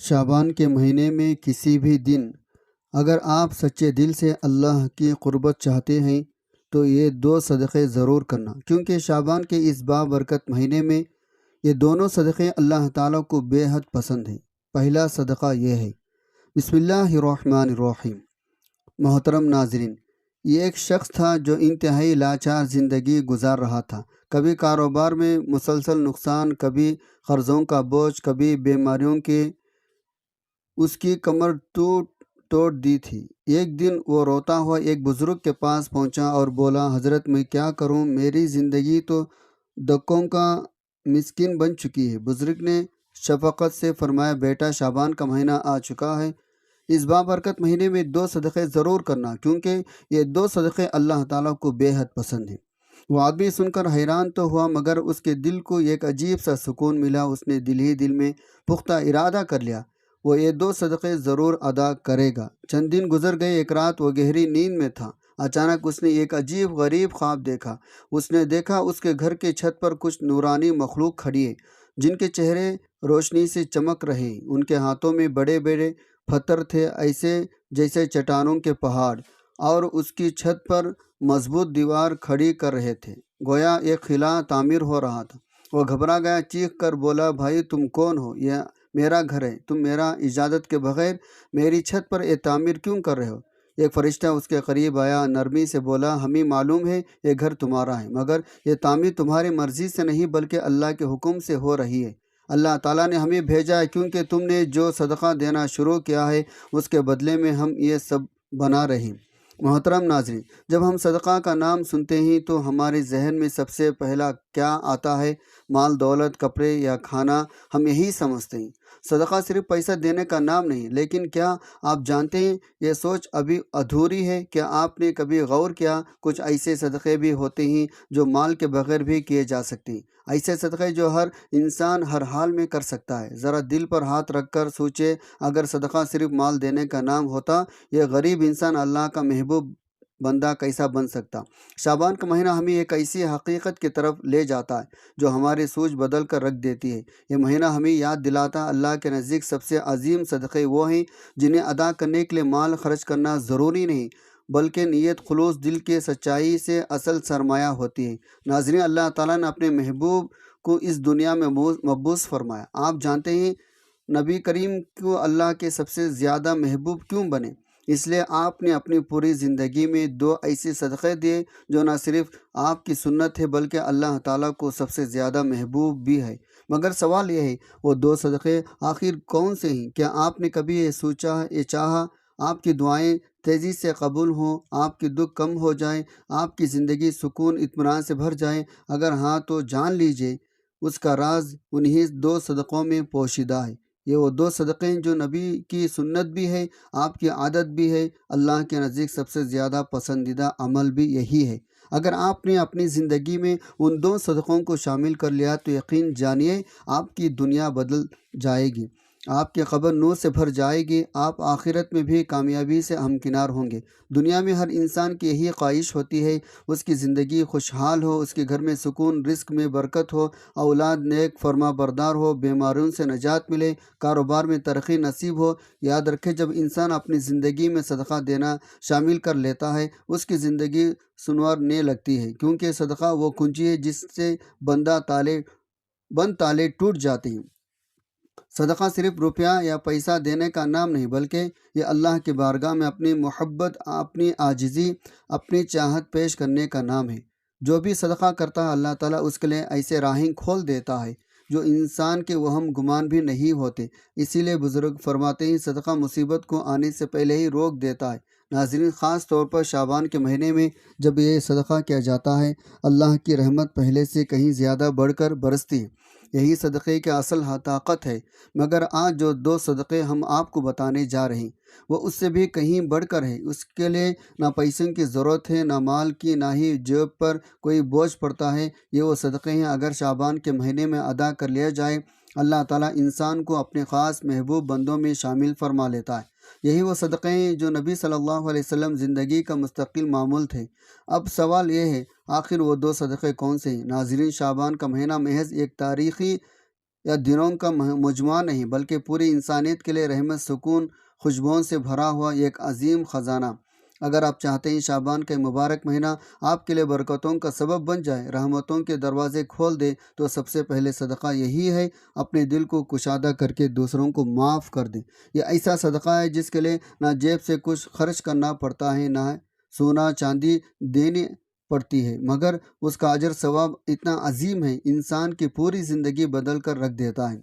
شعبان کے مہینے میں کسی بھی دن اگر آپ سچے دل سے اللہ کی قربت چاہتے ہیں تو یہ دو صدقے ضرور کرنا، کیونکہ شعبان کے اس بابرکت مہینے میں یہ دونوں صدقے اللہ تعالیٰ کو بے حد پسند ہیں۔ پہلا صدقہ یہ ہے، بسم اللہ الرحمن الرحیم۔ محترم ناظرین، یہ ایک شخص تھا جو انتہائی لاچار زندگی گزار رہا تھا۔ کبھی کاروبار میں مسلسل نقصان، کبھی قرضوں کا بوجھ، کبھی بیماریوں کے اس کی کمر توڑ دی تھی۔ ایک دن وہ روتا ہوا ایک بزرگ کے پاس پہنچا اور بولا، حضرت میں کیا کروں، میری زندگی تو دکوں کا مسکین بن چکی ہے۔ بزرگ نے شفقت سے فرمایا، بیٹا، شعبان کا مہینہ آ چکا ہے، اس بابرکت مہینے میں دو صدقے ضرور کرنا، کیونکہ یہ دو صدقے اللہ تعالیٰ کو بے حد پسند ہیں۔ وہ آدمی سن کر حیران تو ہوا، مگر اس کے دل کو ایک عجیب سا سکون ملا۔ اس نے دل ہی دل میں پختہ ارادہ کر لیا، وہ یہ دو صدقے ضرور ادا کرے گا۔ چند دن گزر گئے، ایک رات وہ گہری نیند میں تھا۔ اچانک اس نے ایک عجیب غریب خواب دیکھا۔ اس نے دیکھا اس کے گھر کی چھت پر کچھ نورانی مخلوق کھڑی ہے، جن کے چہرے روشنی سے چمک رہے ہیں۔ ان کے ہاتھوں میں بڑے بڑے پتھر تھے، ایسے جیسے چٹانوں کے پہاڑ، اور اس کی چھت پر مضبوط دیوار کھڑی کر رہے تھے، گویا ایک خلا تعمیر ہو رہا تھا۔ وہ گھبرا گیا، چیخ کر بولا، بھائی تم کون ہو؟ یہ میرا گھر ہے، تم میرا اجازت کے بغیر میری چھت پر یہ تعمیر کیوں کر رہے ہو؟ ایک فرشتہ اس کے قریب آیا، نرمی سے بولا، ہمیں معلوم ہے یہ گھر تمہارا ہے، مگر یہ تعمیر تمہاری مرضی سے نہیں بلکہ اللہ کے حکم سے ہو رہی ہے۔ اللہ تعالیٰ نے ہمیں بھیجا ہے، کیونکہ تم نے جو صدقہ دینا شروع کیا ہے اس کے بدلے میں ہم یہ سب بنا رہے ہیں۔ محترم ناظرین، جب ہم صدقہ کا نام سنتے ہیں تو ہمارے ذہن میں سب سے پہلا کیا آتا ہے؟ مال، دولت، کپڑے یا کھانا؟ ہم یہی سمجھتے ہیں۔ صدقہ صرف پیسہ دینے کا نام نہیں، لیکن کیا آپ جانتے ہیں یہ سوچ ابھی ادھوری ہے؟ کیا آپ نے کبھی غور کیا کچھ ایسے صدقے بھی ہوتے ہیں جو مال کے بغیر بھی کیے جا سکتے ہیں، ایسے صدقے جو ہر انسان ہر حال میں کر سکتا ہے۔ ذرا دل پر ہاتھ رکھ کر سوچے، اگر صدقہ صرف مال دینے کا نام ہوتا، یہ غریب انسان اللہ کا محبوب بندہ کیسا بن سکتا؟ شعبان کا مہینہ ہمیں ایک ایسی حقیقت کی طرف لے جاتا ہے جو ہماری سوچ بدل کر رکھ دیتی ہے۔ یہ مہینہ ہمیں یاد دلاتا ہے اللہ کے نزدیک سب سے عظیم صدقے وہ ہیں جنہیں ادا کرنے کے لیے مال خرچ کرنا ضروری نہیں، بلکہ نیت، خلوص، دل کی سچائی سے اصل سرمایہ ہوتی ہے۔ ناظرین، اللہ تعالیٰ نے اپنے محبوب کو اس دنیا میں مبعوث فرمایا۔ آپ جانتے ہیں نبی کریم کو اللہ کے سب سے زیادہ محبوب کیوں بنے؟ اس لیے آپ نے اپنی پوری زندگی میں دو ایسے صدقے دیے جو نہ صرف آپ کی سنت ہے بلکہ اللہ تعالیٰ کو سب سے زیادہ محبوب بھی ہے۔ مگر سوال یہ ہے، وہ دو صدقے آخر کون سے ہیں؟ کیا آپ نے کبھی یہ سوچا، یہ چاہا آپ کی دعائیں تیزی سے قبول ہوں، آپ کی دکھ کم ہو جائیں، آپ کی زندگی سکون اطمینان سے بھر جائے؟ اگر ہاں تو جان لیجئے اس کا راز انہی دو صدقوں میں پوشیدہ ہے۔ یہ وہ دو صدقے ہیں جو نبی کی سنت بھی ہے، آپ کی عادت بھی ہے، اللہ کے نزدیک سب سے زیادہ پسندیدہ عمل بھی یہی ہے۔ اگر آپ نے اپنی زندگی میں ان دو صدقوں کو شامل کر لیا تو یقین جانیے آپ کی دنیا بدل جائے گی، آپ کی قبر نور سے بھر جائے گی، آپ آخرت میں بھی کامیابی سے ہمکنار ہوں گے۔ دنیا میں ہر انسان کی یہی خواہش ہوتی ہے، اس کی زندگی خوشحال ہو، اس کے گھر میں سکون، رزق میں برکت ہو، اولاد نیک فرما بردار ہو، بیماریوں سے نجات ملے، کاروبار میں ترقی نصیب ہو۔ یاد رکھیں، جب انسان اپنی زندگی میں صدقہ دینا شامل کر لیتا ہے اس کی زندگی سنورنے لگتی ہے، کیونکہ صدقہ وہ کنجی ہے جس سے بند تالے ٹوٹ جاتے ہیں۔ صدقہ صرف روپیہ یا پیسہ دینے کا نام نہیں، بلکہ یہ اللہ کی بارگاہ میں اپنی محبت، اپنی عاجزی، اپنی چاہت پیش کرنے کا نام ہے۔ جو بھی صدقہ کرتا ہے اللہ تعالیٰ اس کے لیے ایسے راہیں کھول دیتا ہے جو انسان کے وہم گمان بھی نہیں ہوتے۔ اسی لیے بزرگ فرماتے ہیں، صدقہ مصیبت کو آنے سے پہلے ہی روک دیتا ہے۔ ناظرین، خاص طور پر شعبان کے مہینے میں جب یہ صدقہ کیا جاتا ہے، اللہ کی رحمت پہلے سے کہیں زیادہ بڑھ کر برستی ہے۔ یہی صدقے کی اصل طاقت ہے۔ مگر آج جو دو صدقے ہم آپ کو بتانے جا رہے ہیں وہ اس سے بھی کہیں بڑھ کر ہے۔ اس کے لیے نہ پیسوں کی ضرورت ہے، نہ مال کی، نہ ہی جیب پر کوئی بوجھ پڑتا ہے۔ یہ وہ صدقے ہیں اگر شعبان کے مہینے میں ادا کر لیا جائے، اللہ تعالیٰ انسان کو اپنے خاص محبوب بندوں میں شامل فرما لیتا ہے۔ یہی وہ صدقے ہیں جو نبی صلی اللہ علیہ وسلم زندگی کا مستقل معمول تھے۔ اب سوال یہ ہے، آخر وہ دو صدقے کون سے ہیں؟ ناظرین، شعبان کا مہینہ محض ایک تاریخی یا دنوں کا مجموعہ نہیں، بلکہ پوری انسانیت کے لیے رحمت، سکون، خوشبوؤں سے بھرا ہوا ایک عظیم خزانہ۔ اگر آپ چاہتے ہیں شعبان کا مبارک مہینہ آپ کے لیے برکتوں کا سبب بن جائے، رحمتوں کے دروازے کھول دے، تو سب سے پہلے صدقہ یہی ہے، اپنے دل کو کشادہ کر کے دوسروں کو معاف کر دیں۔ یہ ایسا صدقہ ہے جس کے لیے نہ جیب سے کچھ خرچ کرنا پڑتا ہے، نہ سونا چاندی دینی پڑتی ہے، مگر اس کا اجر ثواب اتنا عظیم ہے، انسان کی پوری زندگی بدل کر رکھ دیتا ہے۔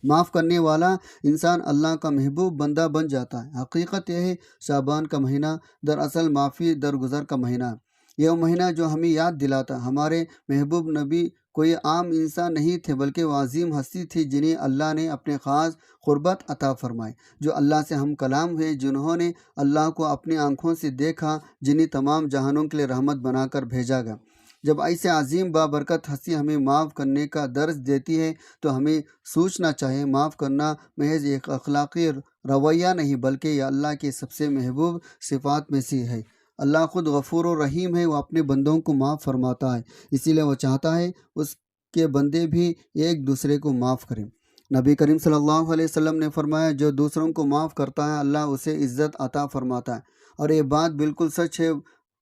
معاف کرنے والا انسان اللہ کا محبوب بندہ بن جاتا ہے۔ حقیقت یہ ہے، شعبان کا مہینہ دراصل معافی درگزر کا مہینہ ہے۔ یہ وہ مہینہ جو ہمیں یاد دلاتا، ہمارے محبوب نبی کوئی عام انسان نہیں تھے، بلکہ وہ عظیم ہستی تھی جنہیں اللہ نے اپنے خاص قربت عطا فرمائے، جو اللہ سے ہم کلام ہوئے، جنہوں نے اللہ کو اپنی آنکھوں سے دیکھا، جنہیں تمام جہانوں کے لیے رحمت بنا کر بھیجا گیا۔ جب ایسے عظیم بابرکت ہستی ہمیں معاف کرنے کا درس دیتی ہے تو ہمیں سوچنا چاہیے، معاف کرنا محض ایک اخلاقی رویہ نہیں، بلکہ یہ اللہ کی سب سے محبوب صفات میں سے ہے۔ اللہ خود غفور و رحیم ہے، وہ اپنے بندوں کو معاف فرماتا ہے، اسی لیے وہ چاہتا ہے اس کے بندے بھی ایک دوسرے کو معاف کریں۔ نبی کریم صلی اللہ علیہ وسلم نے فرمایا، جو دوسروں کو معاف کرتا ہے اللہ اسے عزت عطا فرماتا ہے، اور یہ بات بالکل سچ ہے۔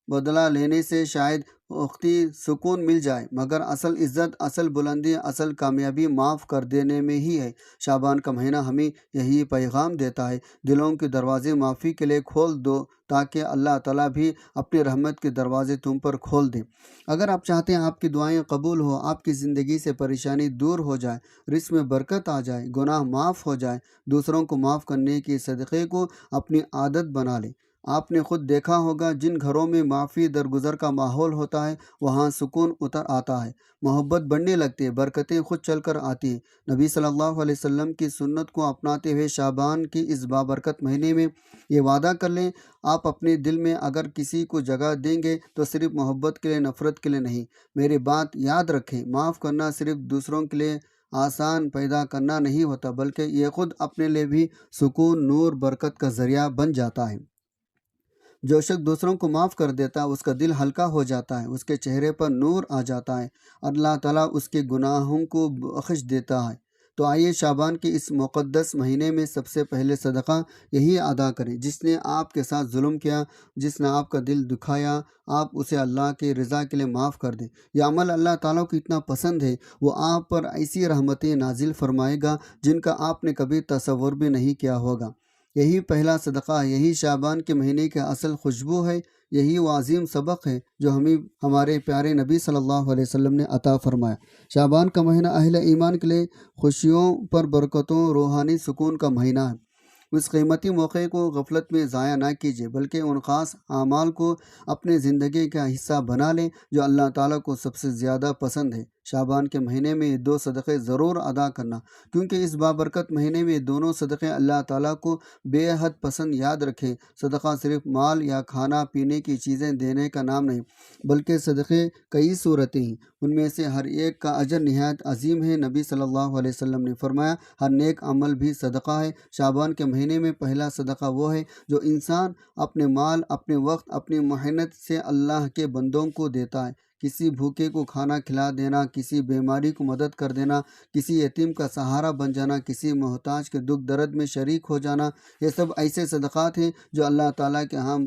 بدلہ لینے سے شاید وقتی سکون مل جائے، مگر اصل عزت، اصل بلندی، اصل کامیابی معاف کر دینے میں ہی ہے۔ شعبان کا مہینہ ہمیں یہی پیغام دیتا ہے، دلوں کے دروازے معافی کے لیے کھول دو، تاکہ اللہ تعالیٰ بھی اپنی رحمت کے دروازے تم پر کھول دیں۔ اگر آپ چاہتے ہیں آپ کی دعائیں قبول ہو، آپ کی زندگی سے پریشانی دور ہو جائے، رزق میں برکت آ جائے، گناہ معاف ہو جائے، دوسروں کو معاف کرنے کی صدقے کو اپنی عادت بنا لیں۔ آپ نے خود دیکھا ہوگا، جن گھروں میں معافی درگزر کا ماحول ہوتا ہے وہاں سکون اتر آتا ہے، محبت بڑھنے لگتی ہے، برکتیں خود چل کر آتی ہیں۔ نبی صلی اللہ علیہ وسلم کی سنت کو اپناتے ہوئے شعبان کی اس بابرکت مہینے میں یہ وعدہ کر لیں، آپ اپنے دل میں اگر کسی کو جگہ دیں گے تو صرف محبت کے لیے، نفرت کے لیے نہیں۔ میری بات یاد رکھیں، معاف کرنا صرف دوسروں کے لیے آسان پیدا کرنا نہیں ہوتا، بلکہ یہ خود اپنے لیے بھی سکون، نور، برکت کا ذریعہ بن جاتا ہے۔ جو شخص دوسروں کو معاف کر دیتا ہے اس کا دل ہلکا ہو جاتا ہے، اس کے چہرے پر نور آ جاتا ہے، اللہ تعالیٰ اس کے گناہوں کو بخش دیتا ہے۔ تو آئیے شعبان کے اس مقدس مہینے میں سب سے پہلے صدقہ یہی ادا کریں۔ جس نے آپ کے ساتھ ظلم کیا، جس نے آپ کا دل دکھایا، آپ اسے اللہ کی رضا کے لیے معاف کر دیں۔ یہ عمل اللہ تعالیٰ کو اتنا پسند ہے، وہ آپ پر ایسی رحمتیں نازل فرمائے گا جن کا آپ نے کبھی تصور بھی نہیں کیا ہوگا۔ یہی پہلا صدقہ، یہی شعبان کے مہینے کی اصل خوشبو ہے، یہی وہ عظیم سبق ہے جو ہمیں ہمارے پیارے نبی صلی اللہ علیہ وسلم نے عطا فرمایا۔ شعبان کا مہینہ اہل ایمان کے لیے خوشیوں پر برکتوں، روحانی سکون کا مہینہ ہے۔ اس قیمتی موقع کو غفلت میں ضائع نہ کیجیے، بلکہ ان خاص اعمال کو اپنے زندگی کا حصہ بنا لیں جو اللہ تعالیٰ کو سب سے زیادہ پسند ہے۔ شعبان کے مہینے میں یہ 2 صدقے ضرور ادا کرنا، کیونکہ اس بابرکت مہینے میں دونوں صدقے اللہ تعالیٰ کو بے حد پسند۔ یاد رکھیں، صدقہ صرف مال یا کھانا پینے کی چیزیں دینے کا نام نہیں، بلکہ صدقے کئی صورتیں ہیں، ان میں سے ہر ایک کا اجر نہایت عظیم ہے۔ نبی صلی اللہ علیہ وسلم نے فرمایا، ہر نیک عمل بھی صدقہ ہے۔ شعبان کے مہینے میں پہلا صدقہ وہ ہے جو انسان اپنے مال، اپنے وقت، اپنی محنت سے اللہ کے بندوں کو دیتا ہے۔ کسی بھوکے کو کھانا کھلا دینا، کسی بیماری کو مدد کر دینا، کسی یتیم کا سہارا بن جانا، کسی محتاج کے دکھ درد میں شریک ہو جانا، یہ سب ایسے صدقات ہیں جو اللہ تعالیٰ کے ہاں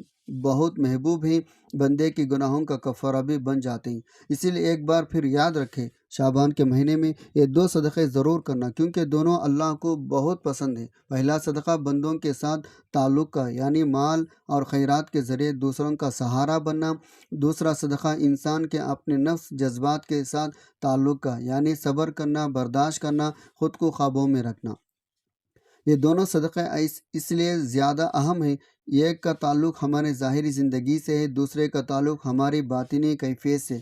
بہت محبوب ہیں، بندے کے گناہوں کا کفارہ بھی بن جاتے ہیں۔ اسی لیے ایک بار پھر یاد رکھیں، شعبان کے مہینے میں یہ 2 صدقے ضرور کرنا، کیونکہ دونوں اللہ کو بہت پسند ہیں۔ پہلا صدقہ بندوں کے ساتھ تعلق کا، یعنی مال اور خیرات کے ذریعے دوسروں کا سہارا بننا۔ دوسرا صدقہ انسان کے اپنے نفس، جذبات کے ساتھ تعلق کا، یعنی صبر کرنا، برداشت کرنا، خود کو قابو میں رکھنا۔ یہ دونوں صدقے اس لیے زیادہ اہم ہیں، ایک کا تعلق ہمارے ظاہری زندگی سے ہے، دوسرے کا تعلق ہماری باطنی کیفیت سے۔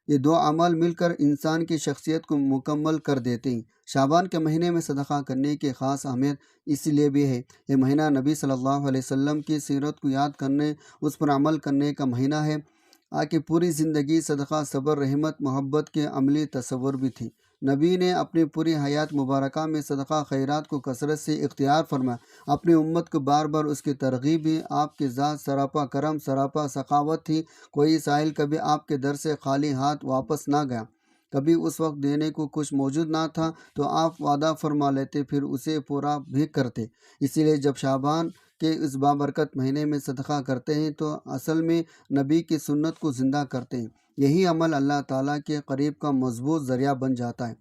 یہ 2 اعمال مل کر انسان کی شخصیت کو مکمل کر دیتے ہیں۔ شعبان کے مہینے میں صدقہ کرنے کی خاص اہمیت اس لیے بھی ہے، یہ مہینہ نبی صلی اللہ علیہ وسلم کی سیرت کو یاد کرنے، اس پر عمل کرنے کا مہینہ ہے۔ آکہ پوری زندگی صدقہ، صبر، رحمت، محبت کے عملی تصور بھی تھی۔ نبی نے اپنی پوری حیات مبارکہ میں صدقہ خیرات کو کثرت سے اختیار فرمایا۔ اپنی امت کو بار بار اس کی ترغیب بھی، آپ کی ذات سراپا کرم، سراپا سخاوت تھی، کوئی سائل کبھی آپ کے در سے خالی ہاتھ واپس نہ گیا۔ کبھی اس وقت دینے کو کچھ موجود نہ تھا تو آپ وعدہ فرما لیتے، پھر اسے پورا بھی کرتے۔ اسی لیے جب شعبان کے اس بابرکت مہینے میں صدقہ کرتے ہیں تو اصل میں نبی کی سنت کو زندہ کرتے ہیں۔ یہی عمل اللہ تعالیٰ کے قریب کا مضبوط ذریعہ بن جاتا ہے۔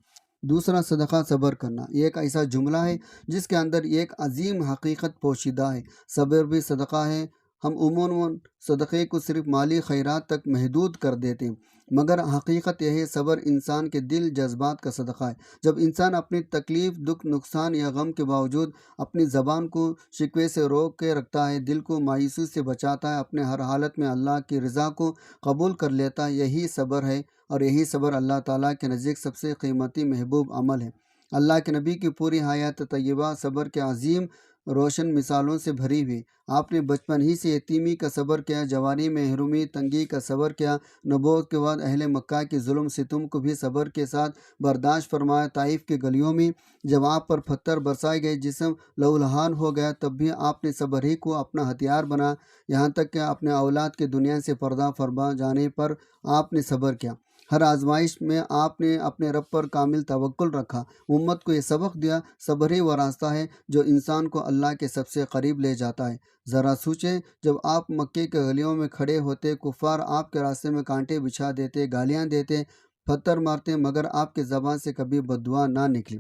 دوسرا، صدقہ صبر کرنا۔ یہ ایک ایسا جملہ ہے جس کے اندر ایک عظیم حقیقت پوشیدہ ہے۔ صبر بھی صدقہ ہے۔ ہم عموماً صدقے کو صرف مالی خیرات تک محدود کر دیتے ہیں، مگر حقیقت یہ ہے صبر انسان کے دل جذبات کا صدقہ ہے۔ جب انسان اپنی تکلیف، دکھ، نقصان یا غم کے باوجود اپنی زبان کو شکوے سے روک کے رکھتا ہے، دل کو مایوسی سے بچاتا ہے، اپنے ہر حالت میں اللہ کی رضا کو قبول کر لیتا ہے، یہی صبر ہے، اور یہی صبر اللہ تعالیٰ کے نزدیک سب سے قیمتی محبوب عمل ہے۔ اللہ کے نبی کی پوری حیات طیبہ صبر کے عظیم روشن مثالوں سے بھری ہوئی۔ آپ نے بچپن ہی سے یتیمی کا صبر کیا، جوانی میں محرومی تنگی کا صبر کیا، نبوت کے بعد اہل مکہ کے ظلم ستم کو بھی صبر کے ساتھ برداشت فرمایا۔ طائف کی گلیوں میں جب آپ پر پتھر برسائے گئے، جسم لہولہان ہو گیا، تب بھی آپ نے صبر ہی کو اپنا ہتھیار بنا، یہاں تک کہ اپنے اولاد کی دنیا سے پردہ فرما جانے پر آپ نے صبر کیا۔ ہر آزمائش میں آپ نے اپنے رب پر کامل توکل رکھا۔ امت کو یہ سبق دیا، صبر ہی وہ راستہ ہے جو انسان کو اللہ کے سب سے قریب لے جاتا ہے۔ ذرا سوچیں، جب آپ مکے کے گلیوں میں کھڑے ہوتے، کفار آپ کے راستے میں کانٹے بچھا دیتے، گالیاں دیتے، پتھر مارتے، مگر آپ کی زبان سے کبھی بد دعا نہ نکلی۔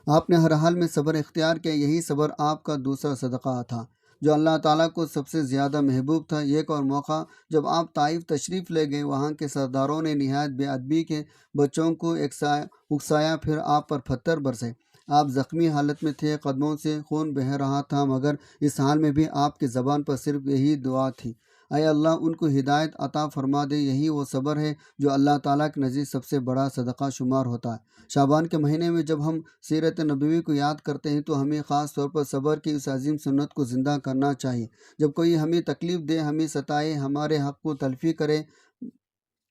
آپ نے ہر حال میں صبر اختیار کیا۔ یہی صبر آپ کا دوسرا صدقہ تھا جو اللہ تعالیٰ کو سب سے زیادہ محبوب تھا۔ ایک اور موقع جب آپ طائف تشریف لے گئے، وہاں کے سرداروں نے نہایت بے ادبی کے بچوں کو اکسایا، پھر آپ پر پتھر برسے۔ آپ زخمی حالت میں تھے، قدموں سے خون بہہ رہا تھا، مگر اس حال میں بھی آپ کی زبان پر صرف یہی دعا تھی، اے اللہ ان کو ہدایت عطا فرما دے۔ یہی وہ صبر ہے جو اللہ تعالیٰ کے نزدیک سب سے بڑا صدقہ شمار ہوتا ہے۔ شعبان کے مہینے میں جب ہم سیرت نبوی کو یاد کرتے ہیں تو ہمیں خاص طور پر صبر کی اس عظیم سنت کو زندہ کرنا چاہیے۔ جب کوئی ہمیں تکلیف دے، ہمیں ستائے، ہمارے حق کو تلفی کرے،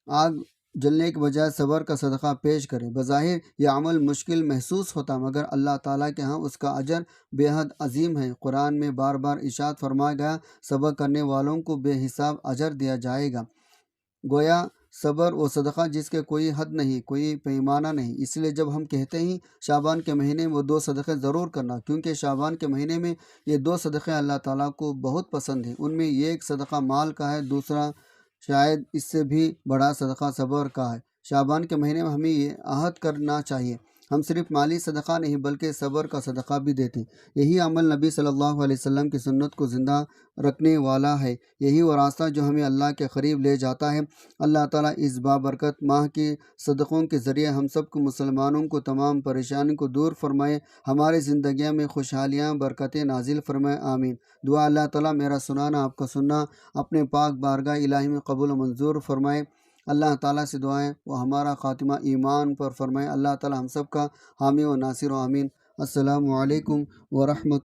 آگ جلنے کے بجائے صبر کا صدقہ پیش کرے۔ بظاہر یہ عمل مشکل محسوس ہوتا، مگر اللہ تعالیٰ کے ہاں اس کا اجر بے حد عظیم ہے۔ قرآن میں بار بار ارشاد فرمایا گیا، صبر کرنے والوں کو بے حساب اجر دیا جائے گا۔ گویا صبر وہ صدقہ جس کے کوئی حد نہیں، کوئی پیمانہ نہیں۔ اس لیے جب ہم کہتے ہیں شعبان کے مہینے میں وہ 2 صدقے ضرور کرنا، کیونکہ شعبان کے مہینے میں یہ 2 صدقے اللہ تعالیٰ کو بہت پسند ہیں۔ ان میں ایک صدقہ مال کا ہے، دوسرا شاید اس سے بھی بڑا صدقہ صبر کا ہے۔ شعبان کے مہینے میں ہمیں یہ عہد کرنا چاہیے، ہم صرف مالی صدقہ نہیں بلکہ صبر کا صدقہ بھی دیتے ہیں۔ یہی عمل نبی صلی اللہ علیہ وسلم کی سنت کو زندہ رکھنے والا ہے، یہی وہ راستہ جو ہمیں اللہ کے قریب لے جاتا ہے۔ اللہ تعالیٰ اس بابرکت ماہ کے صدقوں کے ذریعے ہم سب کو، مسلمانوں کو، تمام پریشانی کو دور فرمائے، ہماری زندگیوں میں خوشحالیاں، برکتیں نازل فرمائے، آمین۔ دعا، اللہ تعالیٰ میرا سنانا، آپ کا سننا اپنے پاک بارگاہ الہی میں قبول و منظور فرمائے۔ اللہ تعالیٰ سے دعائیں وہ ہمارا خاتمہ ایمان پر فرمائے۔ اللہ تعالیٰ ہم سب کا حامی و ناصر و آمین۔ السلام علیکم ورحمۃ